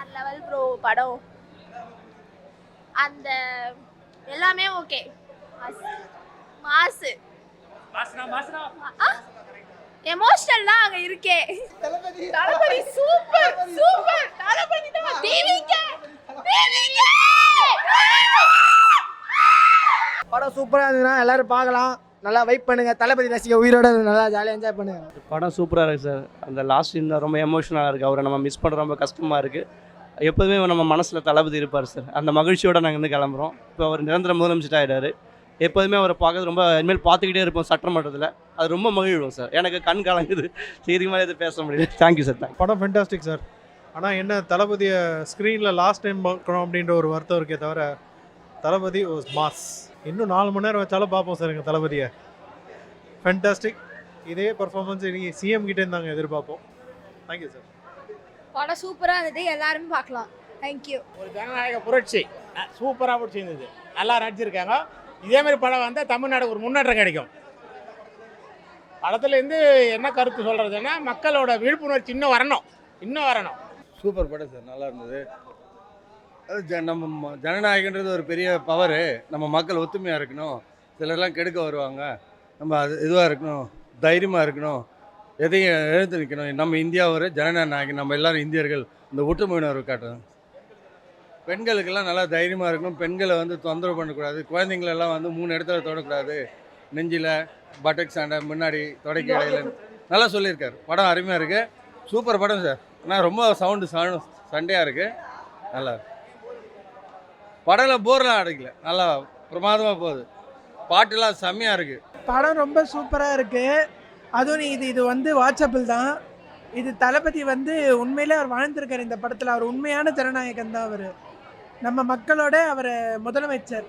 வேற level bro படம். அந்த எல்லாமே ஓகே. மாசு எமோஷனல் தான் அங்க இருக்கே. தளபதி சூப்பர் சூப்பர். தளபதி தான் டிவிகே. படம் சூப்பராக இருந்ததுன்னா எல்லாரும் பார்க்கலாம். நல்லா வைப் பண்ணுங்க. தளபதி ரசிக உயிரோட நல்லா ஜாலியாக என்ஜாய் பண்ணுங்க. படம் சூப்பராக இருக்குது சார். அந்த லாஸ்ட் சீன் தான் ரொம்ப எமோஷனலாக இருக்குது. அவரை நம்ம மிஸ் பண்ணுற ரொம்ப கஷ்டமாக இருக்குது. எப்போதுமே நம்ம மனசில் தளபதி இருப்பார் சார். அந்த மகிழ்ச்சியோடு நாங்கள் வந்து கிளம்புறோம். இப்போ அவர் நிரந்தர முதலமைச்சர் ஆகிட்டார். எப்போதுமே அவரை பார்க்கறது ரொம்ப இனிமேல் பார்த்துக்கிட்டே இருப்போம் சட்டமன்றத்தில். அது ரொம்ப மகிழ்வோம் சார். எனக்கு கண் கலங்குது. இதுக்கு மேலே எதுவும் பேச முடியல. Thank you sir. படம் ஃபென்டாஸ்டிக் சார். ஆனால் என்ன தளபதியை ஸ்க்ரீனில் லாஸ்ட் டைம் பார்க்குறோம் அப்படின்ற ஒரு வருத்தம் இருக்கே தவிர தளபதி வாஸ் மாஸ். இன்னும் 4 மணி நேரம் வச்சாலும் பார்ப்போம் சார் எங்கள் தளபதியை. ஃபென்டாஸ்டிக். இதே பர்ஃபார்மன்ஸ் இன்றைக்கி சிஎம் கிட்டே நாங்கள் எதிர்பார்ப்போம். Thank you sir. படம் சூப்பராக இருந்தது. எல்லாருமே பார்க்கலாம். தேங்க்யூ. ஒரு ஜனநாயக புரட்சி சூப்பராக பிடிச்சிருந்தது. நல்லா நடிச்சிருக்காங்க. இதேமாதிரி படம் வந்தால் தமிழ்நாடு ஒரு முன்னேற்றம் கிடைக்கும். படத்துலேருந்து என்ன கருத்து சொல்கிறதுன்னா மக்களோட விழிப்புணர்ச்சி இன்னும் வரணும். சூப்பர் படம் சார். நல்லா இருந்தது. அது நம்ம ஜனநாயகன்றது ஒரு பெரிய பவரு. நம்ம மக்கள் ஒத்துமையாக இருக்கணும். சிலர்லாம் கெடுக்க வருவாங்க. நம்ம அது இதுவாக இருக்கணும், தைரியமாக இருக்கணும், எதையும் எழுந்து நிற்கணும். நம்ம இந்தியா ஒரு ஜனநாயகம். நம்ம எல்லோரும் இந்தியர்கள். இந்த ஒற்றுமை உணர்வு காட்டணும். பெண்களுக்கெல்லாம் நல்லா தைரியமாக இருக்கணும். பெண்களை வந்து தொந்தரவு பண்ணக்கூடாது. குழந்தைங்களெல்லாம் வந்து 3 இடத்துல தொடக்கூடாது. நெஞ்சில், பட்டக் சாண்டை, முன்னாடி தொடக்க இடையில நல்லா சொல்லியிருக்காரு. படம் அருமையாக இருக்குது. சூப்பர் படம் சார். ஆனால் ரொம்ப சண்டையாக இருக்குது. நல்லா படம்ல போர்லாம் அடைக்கல. நல்லா பிரமாதமாக போகுது. பாட்டுலாம் செம்மையாக இருக்குது. படம் ரொம்ப சூப்பராக இருக்குது. அதுவும் இது வந்து வாட்சபிள் தான். இது தளபதி வந்து உண்மையிலே அவர் வாழ்ந்திருக்கார் இந்த படத்தில். அவர் உண்மையான ஜனநாயகன் தான். அவர் நம்ம மக்களோட அவர் முதலமைச்சர்.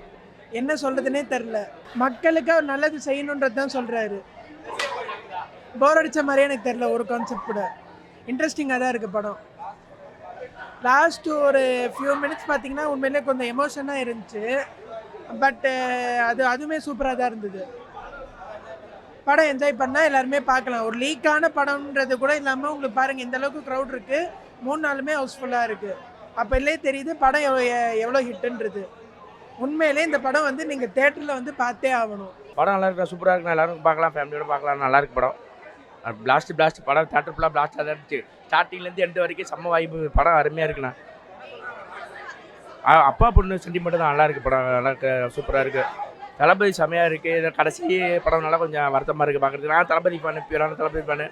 என்ன சொல்கிறதுனே தெரில. மக்களுக்கு அவர் நல்லது செய்யணுன்றது தான் சொல்கிறாரு. போர் அடித்த மாதிரியே எனக்கு தெரில ஒரு கான்செப்ட் கூட. இன்ட்ரெஸ்டிங்காக தான் இருக்குது படம். லாஸ்ட்டு ஒரு ஃபியூ மினிட்ஸ் பார்த்தீங்கன்னா உண்மையிலே கொஞ்சம் எமோஷனாக இருந்துச்சு. பட்டு அதுவுமே சூப்பராக தான் இருந்தது. படம் என்ஜாய் பண்ணால் எல்லாருமே பார்க்கலாம். ஒரு லீக்கான படம்ன்றது கூட இல்லாமல் உங்களுக்கு பாருங்கள் இந்தளவுக்கு க்ரௌட் இருக்குது. 3 நாளுமே ஹவுஸ்ஃபுல்லாக இருக்குது. அப்போ இல்லே தெரியுது படம் எவ்வளோ ஹிட்டுன்றது. உண்மையிலே இந்த படம் வந்து நீங்கள் தேட்டரில் வந்து பார்த்தே ஆகணும். படம் நல்லா இருக்கா, சூப்பராக இருக்குண்ணா. எல்லாரும் பார்க்கலாம், ஃபேமிலியோட பார்க்கலாம். நல்லா இருக்கு படம். பிளாஸ்ட் படம் தேட்டர் ஃபுல்லாக பிளாஸ்டாக தான் இருந்துச்சு. ஸ்டார்டிங்லேருந்து எண்டு வரைக்கும் செம்ம வாய்ப்பு. படம் அருமையாக இருக்குண்ணா. அப்பா பொண்ணு சென்டிமெண்ட் தான் நல்லா இருக்குது. படம் நல்லா இருக்கு, சூப்பராக இருக்குது. தளபதி செம்மையாக இருக்குது. கடைசி படம் நல்லா கொஞ்சம் வருத்தமாக இருக்குது பார்க்குறதுக்கு. நான் தளபதி பண்ணு, பியூரான தளபதி பண்ணு.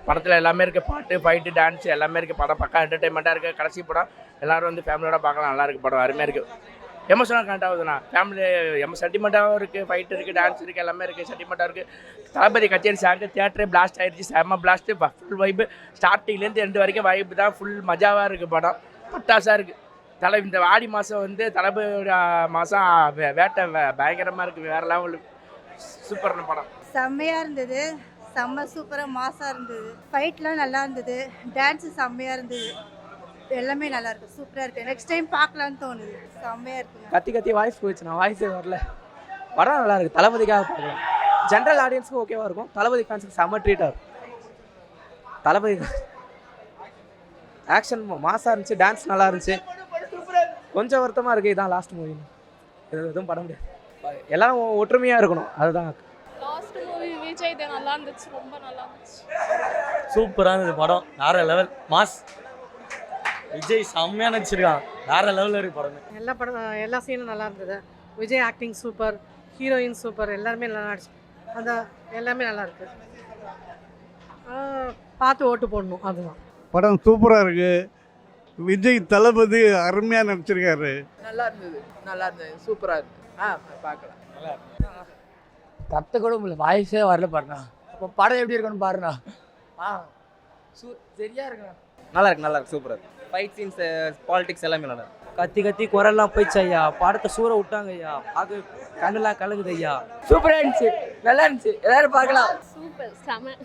படத்தில் எல்லாமே இருக்குது. பாட்டு, ஃபைட்டு, டான்ஸ் எல்லாமே இருக்குது. படம் பக்கா என்டர்டைன்மெண்ட்டாக இருக்குது. கடைசி படம் எல்லோரும் வந்து ஃபேமிலியோட பார்க்கலாம். நல்லா இருக்குது படம். அருமையாக இருக்குது. எமோஷனாக கனெக்ட் ஆகுதுண்ணா. ஃபேமிலி சென்டிமெண்ட்டாகவும் இருக்குது. ஃபைட் இருக்குது, டான்ஸ் இருக்குது, எல்லாமே இருக்குது. சென்டிமெண்ட்டாக இருக்குது. தளபதி கச்சேரி சாங்கு தியேட்டரே பிளாஸ்ட் ஆகிடுச்சு. செம்ம பிளாஸ்ட்டு. ஃபுல் வைப்பு. ஸ்டார்டிங்லேருந்து எண்டு வரைக்கும் வைப்பு தான். ஃபுல் மஜாவாக இருக்குது படம். பட்டாசாக இருக்குது. இந்த ஆடி மாதம் வந்து தளபதியோட மாதம் வேட்டை பயங்கரமாக இருக்குது. வேறு லெவலு சூப்பரான படம். செம்மையாக இருந்தது. செம்ம சூப்பராக மாசாக இருந்தது. ஃபைட்லாம் நல்லா இருந்தது. டான்ஸு செம்மையாக இருந்தது. எல்லாமே நல்லா இருக்குது. சூப்பராக இருக்குது. நெக்ஸ்ட் டைம் பார்க்கலான்னு தோணுது. செம்மையாக இருக்குது. கத்தி வாய்ஸ் போயிடுச்சு. நான் வாய்ஸே வரல. படம் நல்லா இருக்குது. தளபதிக்காக பார்க்கலாம். ஜென்ரல் ஆடியன்ஸுக்கும் ஓகேவாக இருக்கும். தளபதி ஃபேன்ஸுக்கு செம்ம ட்ரீட்டாக இருக்கும். தளபதி ஆக்ஷன் மாசாக இருந்துச்சு. டான்ஸ் நல்லா இருந்துச்சு. கொஞ்சம் வருத்தமாக இருக்குது. இதான் லாஸ்ட் மூவி. எதுவும் பண்ண முடியாது. எல்லாரும் ஒற்றுமையாக இருக்கணும். அதுதான் லாஸ்ட் மூவி விஜய் தான் நல்லா இருந்துச்சு. ரொம்ப நல்லா இருந்துச்சு. சூப்பராக இருந்தது படம். வேற லெவல் மாஸ். விஜய் செம்மையாக நடிச்சிருக்கான். வேற லெவலில் இருக்குது படம். எல்லா சீனும் நல்லா இருந்தது. Vijay acting super, heroine super, எல்லாருமே நல்லா நடிச்சு. அந்த எல்லாமே நல்லா இருக்குது. பார்த்து ஓட்டு போடணும். அதுதான் படம் சூப்பராக இருக்குது. விஜய் தளபதி அருமையாக நடிச்சிருக்காரு. நல்லா இருந்தது. சூப்பராக இருக்குது. பார்க்கலாம். நல்லா இருக்கு. கத்த கூட முடியல. வாய்ஸே வரல பாருண்ணா. அப்போ படம் எப்படி இருக்குன்னு பாருண்ணா. சரியா இருக்குண்ணா. நல்லா இருக்கு. சூப்பராக இருக்குது. ஃபைட் சீன்ஸ், பாலிடிக்ஸ் எல்லாமே நல்லா இருக்கு. கத்தி குரல்லாம் போயிடுச்சு ஐயா. படத்தை சூற விட்டாங்க ஐயா. பார்க்க கண்ணெல்லாம் கலங்குது ஐயா. சூப்பராக இருந்துச்சு. நல்லா இருந்துச்சு. எல்லாரும் பார்க்கலாம். சூப்பர் செம.